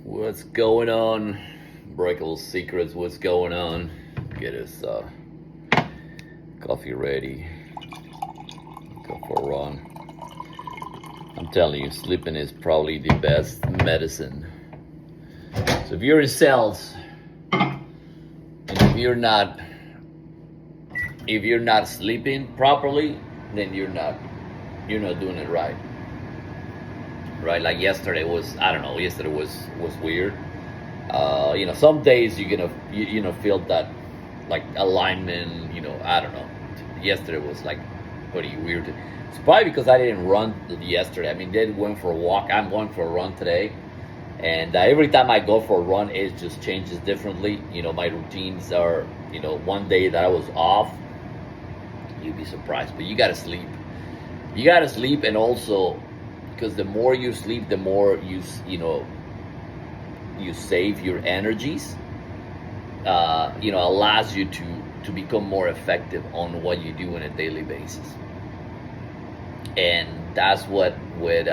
What's going on? Breakable Secrets, what's going on? Get his coffee ready. Go for a run. I'm telling you, sleeping is probably the best medicine. So if you're in sales, and if you're not sleeping properly, then you're not doing it right. Right? Like yesterday was, I don't know, yesterday was weird. Some days you're gonna feel that like alignment. I don't know. Yesterday was like pretty weird. It's probably because I didn't run yesterday. I mean, they went for a walk. I'm going for a run today, and every time I go for a run, it just changes differently. My routines are. One day that I was off, you'd be surprised. But you gotta sleep. You gotta sleep, and also because the more you sleep, the more you save your energies. Allows you to become more effective on what you do on a daily basis. And that's what with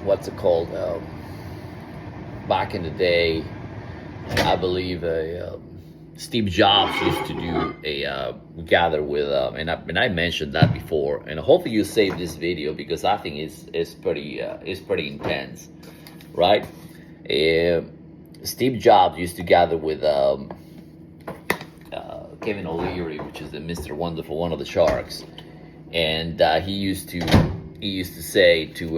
what's it called? Back in the day, I believe Steve Jobs used to do a gather with, and I mentioned that before. And hopefully you save this video because I think it's pretty intense, right? Steve Jobs used to gather with Kevin O'Leary, which is the Mr. Wonderful, one of the sharks, and he used to say to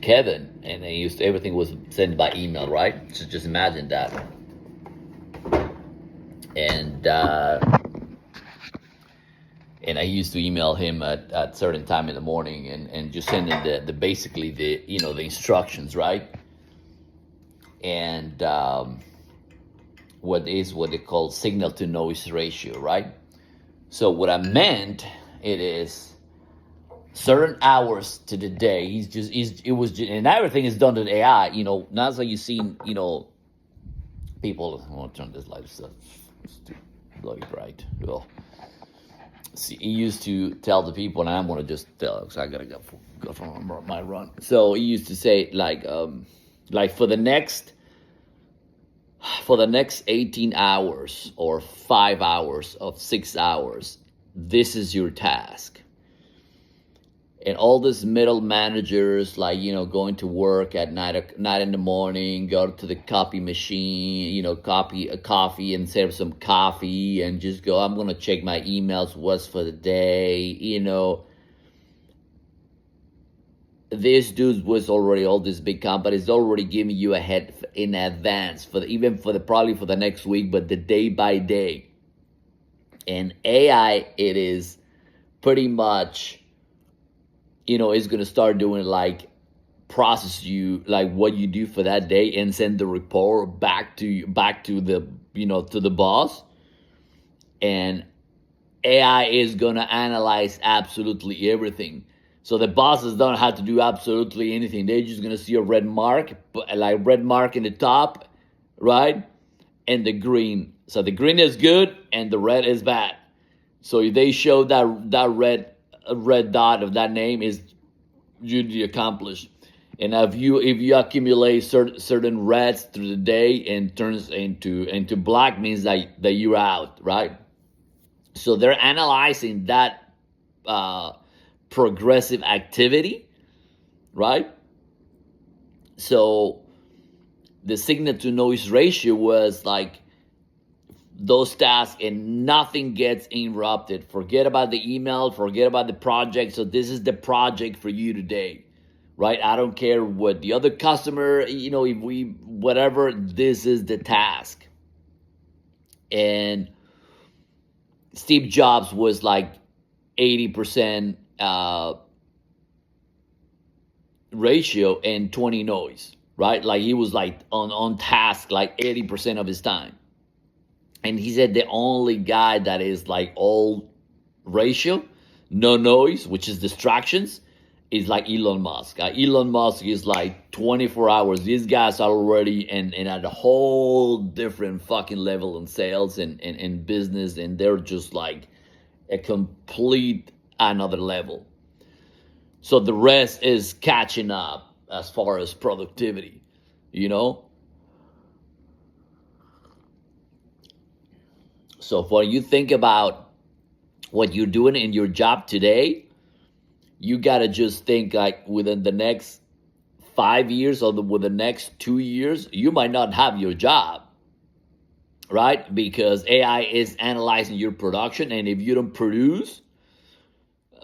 Kevin, and everything was sent by email, right? So just imagine that. And I used to email him at certain time in the morning and just send him the basically the instructions, right? And what they call signal to noise ratio, right? So what I meant it is certain hours to the day. And everything is done to the AI. Now that you've seen, people. I want to turn this light stuff. It's too bloody bright. Well, see, he used to tell the people, and I'm gonna just tell because I gotta go for my run. So he used to say like for the next 18 hours or 5 hours of 6 hours, this is your task. And all these middle managers, going to work at night in the morning, go to the coffee machine, copy a coffee and serve some coffee and just go, I'm going to check my emails, what's for the day, This dude was already, all these big companies already giving you a head in advance probably for the next week, but the day by day. And AI, it is pretty much, is going to start doing process you what you do for that day and send the report back to the to the boss. And AI is going to analyze absolutely everything. So the bosses don't have to do absolutely anything. They're just going to see a red mark, red mark in the top, right? And the green. So the green is good and the red is bad. So if they show that red dot of that name is duty accomplished. And if you accumulate certain reds through the day and turns into black, means that you're out, right? So they're analyzing that progressive activity, right? So the signal to noise ratio was those tasks and nothing gets interrupted. Forget about the email, forget about the project. So this is the project for you today, right? I don't care what the other customer, whatever, this is the task. And Steve Jobs was 80% ratio and 20 noise, right? He was on task 80% of his time. And he said the only guy that is all ratio, no noise, which is distractions, is Elon Musk. Elon Musk is 24 hours. These guys are already and at a whole different fucking level in sales and business, and they're just a complete another level. So the rest is catching up as far as productivity, you know? So when you think about what you're doing in your job today, you got to just think like within the next 5 years or within the next 2 years, you might not have your job, right? Because AI is analyzing your production. And if you don't produce,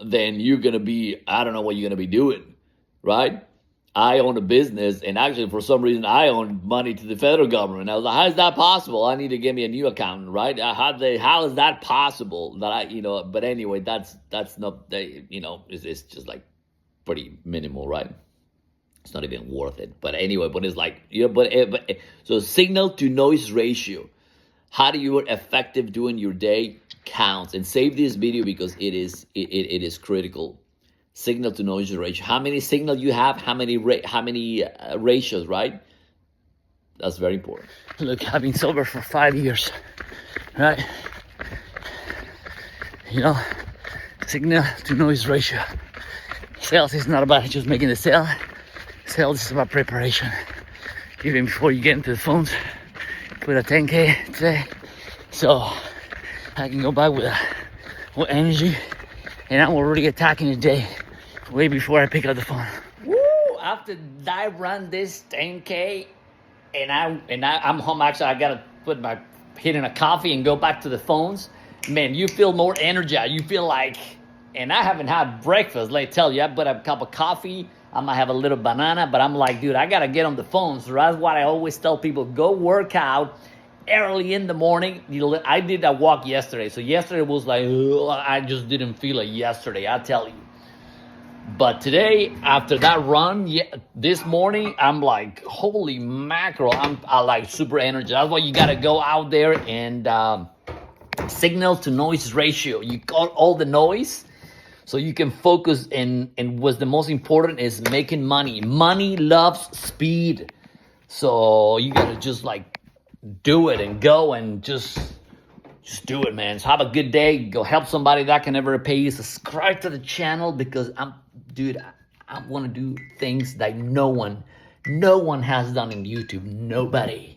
then you're going to be, I don't know what you're going to be doing, right? I own a business, and actually, for some reason, I own money to the federal government. I was like, how is that possible? I need to get me a new accountant, right? How is that possible that but anyway, that's not, it's just like pretty minimal, right? It's not even worth it. But anyway, but it's like, so signal to noise ratio. How do you are effective during your day counts, and save this video because it is critical. Signal to noise ratio. How many signal you have? How many ratios? Right. That's very important. Look, I've been sober for 5 years, right? Signal to noise ratio. Sales is not about just making the sale. Sales is about preparation. Even before you get into the phones, put a 10K today, so I can go back with energy, and I'm already attacking the day way before I pick up the phone. Woo! After I run this 10K, and I'm home. Actually, I gotta put my head in a coffee and go back to the phones. Man, you feel more energized. You feel like, and I haven't had breakfast. Let me tell you, I put a cup of coffee. I might have a little banana, but I'm like, dude, I gotta get on the phone. So that's what I always tell people: go work out early in the morning. I did a walk yesterday. So yesterday was like, I just didn't feel it yesterday, I tell you. But today, after that run, this morning, I'm like, holy mackerel, I like super energized. That's why you got to go out there and signal to noise ratio. You got all the noise so you can focus, and what's the most important is making money. Money loves speed. So you got to just like do it and go and just do it, man. So have a good day. Go help somebody that can never repay you. Subscribe to the channel because I want to do things that no one has done in YouTube. Nobody.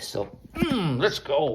So let's go.